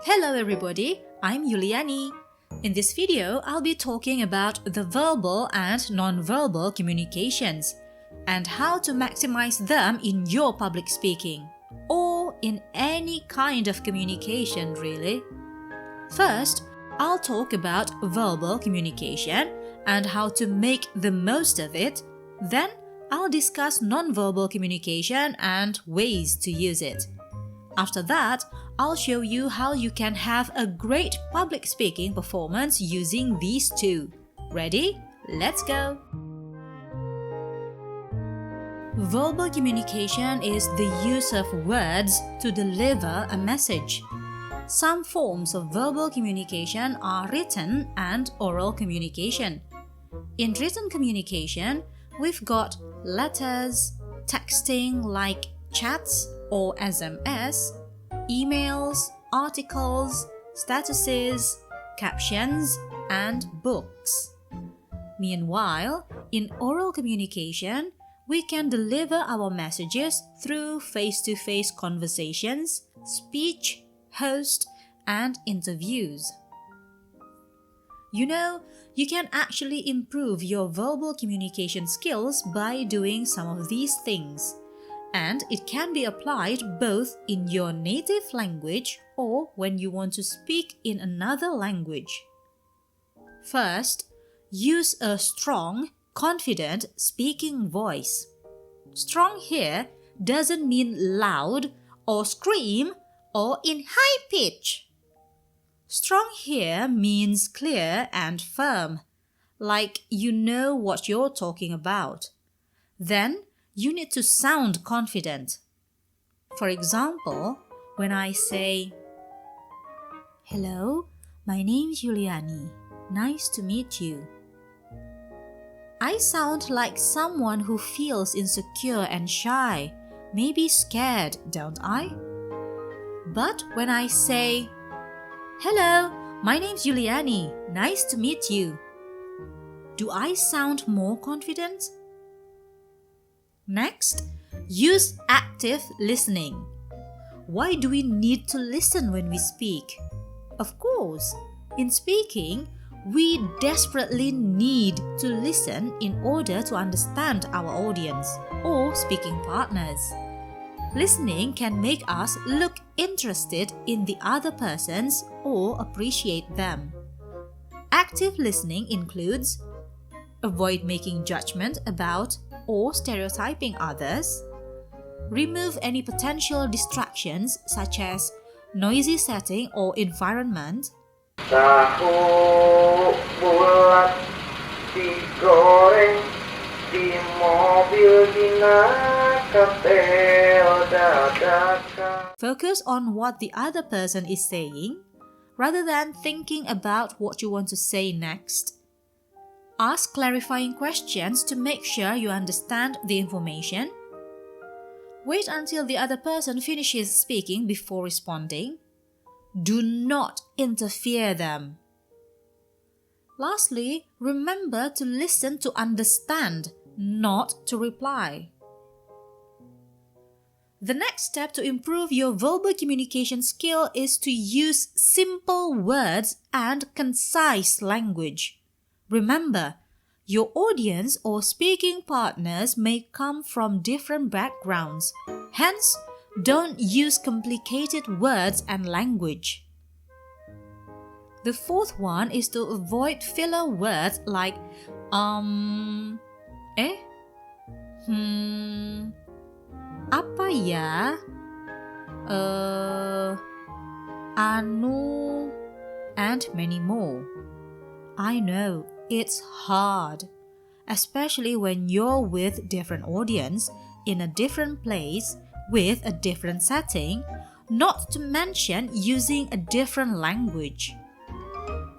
Hello everybody, I'm Yuliani. In this video, I'll be talking about the verbal and non-verbal communications and how to maximize them in your public speaking or in any kind of communication really. First, I'll talk about verbal communication and how to make the most of it. Then, I'll discuss non-verbal communication and ways to use it. After that, I'll show you how you can have a great public speaking performance using these two. Ready? Let's go! Verbal communication is the use of words to deliver a message. Some forms of verbal communication are written and oral communication. In written communication, we've got letters, texting like chats or SMS, emails, articles, statuses, captions, and books. Meanwhile, in oral communication, we can deliver our messages through face-to-face conversations, speech, host, and interviews. You know, you can actually improve your verbal communication skills by doing some of these things. And it can be applied both in your native language or when you want to speak in another language. First, use a strong, confident speaking voice. Strong here doesn't mean loud or scream or in high pitch. Strong here means clear and firm, like you know what you're talking about. Then, you need to sound confident. For example, when I say, "Hello, my name's Yuliani. Nice to meet you." I sound like someone who feels insecure and shy, maybe scared, don't I? But when I say, "Hello, my name's Yuliani. Nice to meet you," do I sound more confident? Next, use active listening. Why do we need to listen when we speak? Of course, in speaking, we desperately need to listen in order to understand our audience or speaking partners. Listening can make us look interested in the other persons or appreciate them. Active listening includes avoid making judgment about or stereotyping others, remove any potential distractions such as noisy setting or environment, Tahu bulat digoreng di mobil dinaketel dadakan. Focus on what the other person is saying rather than thinking about what you want to say next. Ask clarifying questions to make sure you understand the information. Wait until the other person finishes speaking before responding. Do not interfere them. Lastly, remember to listen to understand, not to reply. The next step to improve your verbal communication skill is to use simple words and concise language. Remember, your audience or speaking partners may come from different backgrounds. Hence, don't use complicated words and language. The fourth one is to avoid filler words like apa ya, anu, and many more. I know. It's hard, especially when you're with different audience, in a different place, with a different setting, not to mention using a different language.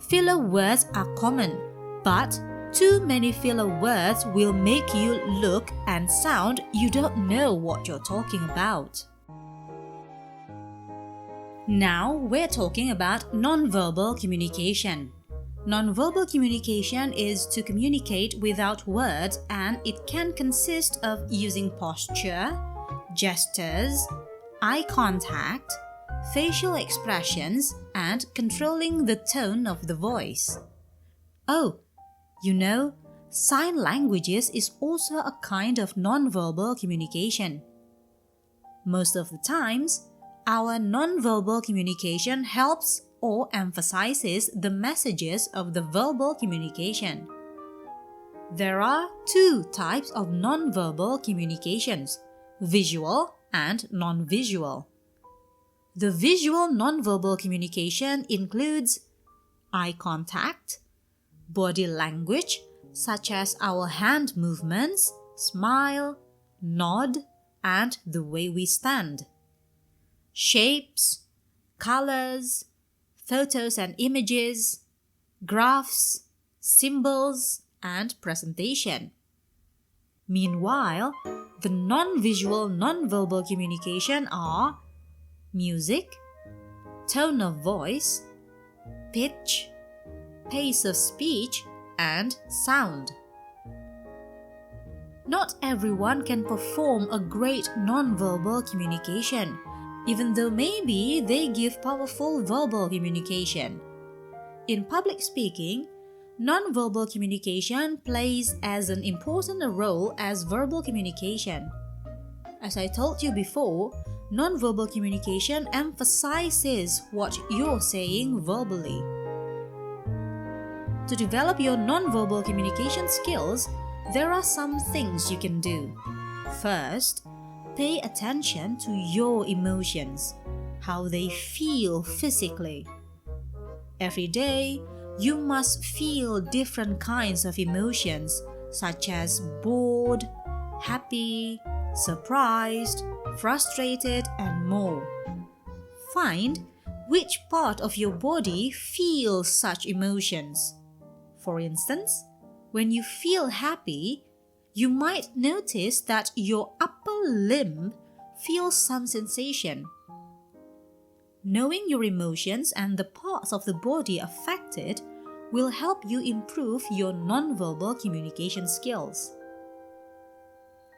Filler words are common, but too many filler words will make you look and sound you don't know what you're talking about. Now we're talking about non-verbal communication. Non-verbal communication is to communicate without words, and it can consist of using posture, gestures, eye contact, facial expressions, and controlling the tone of the voice. Oh, you know, sign languages is also a kind of nonverbal communication. Most of the times, our nonverbal communication helps or emphasizes the messages of the verbal communication. There are two types of nonverbal communications, visual and non-visual. The visual nonverbal communication includes eye contact, body language such as our hand movements, smile, nod, and the way we stand, shapes, colors, photos and images, graphs, symbols, and presentation. Meanwhile, the non-visual nonverbal communication are music, tone of voice, pitch, pace of speech, and sound. Not everyone can perform a great nonverbal communication, even though maybe they give powerful verbal communication. In public speaking, nonverbal communication plays as an important role as verbal communication. As I told you before, nonverbal communication emphasizes what you're saying verbally. To develop your nonverbal communication skills, there are some things you can do. First, pay attention to your emotions, how they feel physically. Every day, you must feel different kinds of emotions such as bored, happy, surprised, frustrated, and more. Find which part of your body feels such emotions. For instance, when you feel happy, you might notice that your upper limb feels some sensation. Knowing your emotions and the parts of the body affected will help you improve your nonverbal communication skills.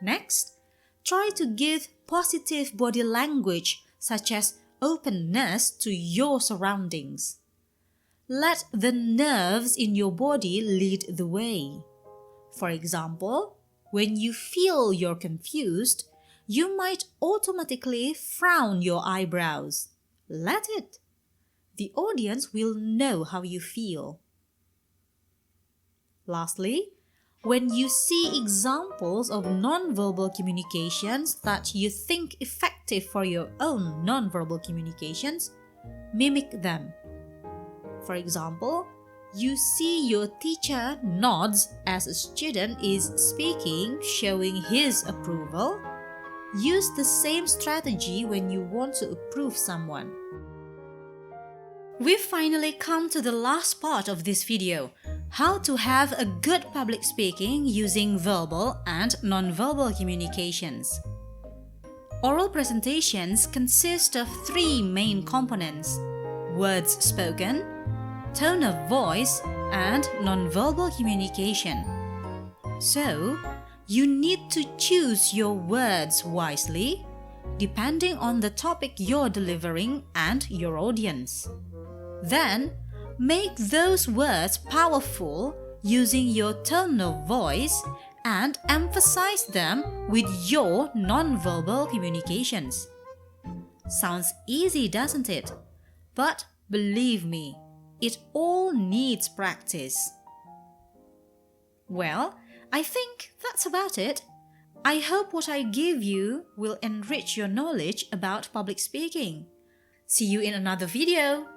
Next, try to give positive body language such as openness to your surroundings. Let the nerves in your body lead the way. For example, when you feel you're confused, you might automatically frown your eyebrows. Let it. The audience will know how you feel. Lastly, when you see examples of nonverbal communications that you think effective for your own nonverbal communications, mimic them. For example, you see your teacher nods as a student is speaking, showing his approval. Use the same strategy when you want to approve someone. We've finally come to the last part of this video, how to have a good public speaking using verbal and non-verbal communications. Oral presentations consist of three main components: words spoken, tone of voice, and non-verbal communication. So, you need to choose your words wisely, depending on the topic you're delivering and your audience. Then, make those words powerful using your tone of voice and emphasize them with your non-verbal communications. Sounds easy, doesn't it? But believe me, it all needs practice. Well, I think that's about it. I hope what I give you will enrich your knowledge about public speaking. See you in another video.